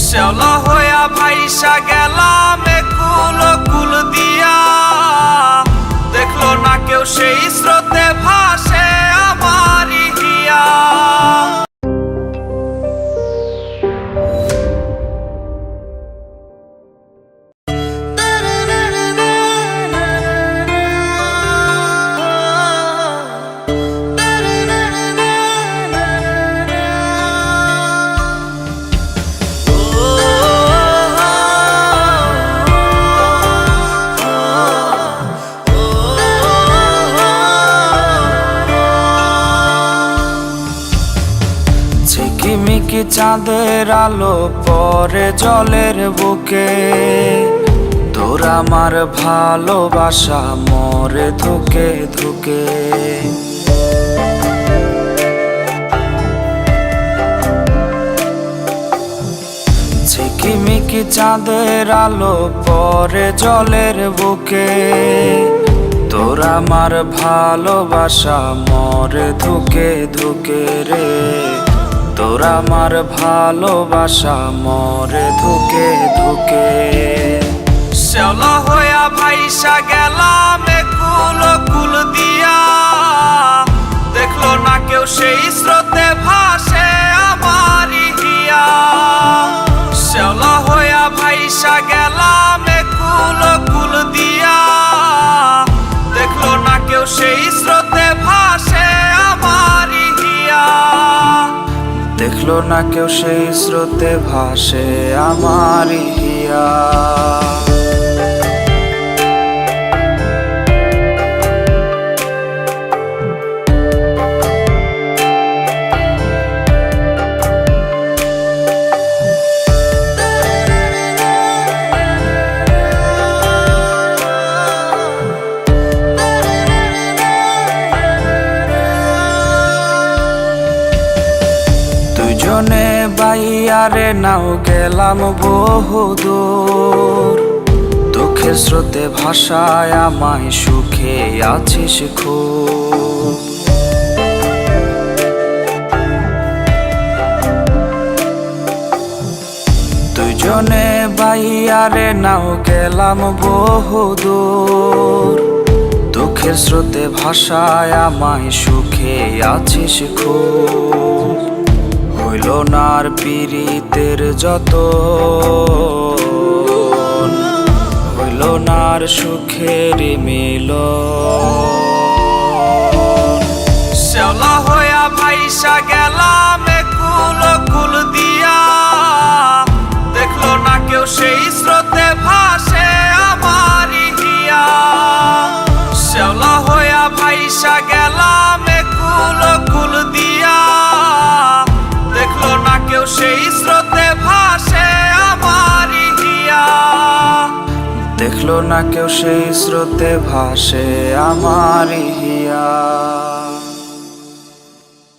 শ্যাওলা হইয়া ভাইসা গেলাম কুল কুল দিয়া, দেখলো না কেউ সেই স্রোতে ভাসে আমারই হিয়া। ঝিকিমিকি চাঁদের আলো পরে জলের বুকে, তোর আমার ভালোবাসা মরে ধুকে ধুকে। ঝিকিমিকি চাঁদের আলো পরে জলের বুকে, তোর আমার ভালোবাসা মরে ধুকে ধুকে রে। তোর আমার ভালোবাসা মরে ধুকে ধুকে। শ্যাওলা হইয়া ভাইসা গেলাম কুল কুল দিয়া, দেখলো না কেউ সেই স্রোতে ভাসে আমারই হিয়া। শ্যাওলা হইয়া ভাইসা গেলাম কুল কুল দিয়া, দেখলো না কেউ সেই স্রোতে ভাসে আমারই হিয়া। দেখলো না কেউ সেই স্রোতে ভাসে আমারই হিয়া। দুজনে বাইয়ারে নাও গেলাম বহুদূর, দুঃখের স্রোতে ভাষায় আমায় সুখে আছিস খুব। দুজনে বাইয়ারে নাও গেলাম বহুদূর, দুঃখের স্রোতে ভাষায় আমায় সুখে আছিস খুব। হইল না আর পীড়িতের যত, হইল না আর সুখের মিল। শ্যাওলা হইয়া ভাইসা গেলাম কুল কুল দিয়া, দেখলো না কেউ সেই স্রোতে ভাসে আমারই হিয়া। শ্যাওলা হইয়া ভাইসা গেলাম কুল কুল দিয়া, দেখলো না কেউ সেই স্রোতে ভাসে আমারই হিয়া। দেখলো না কেউ সেই স্রোতে ভাসে আমারই হিয়া।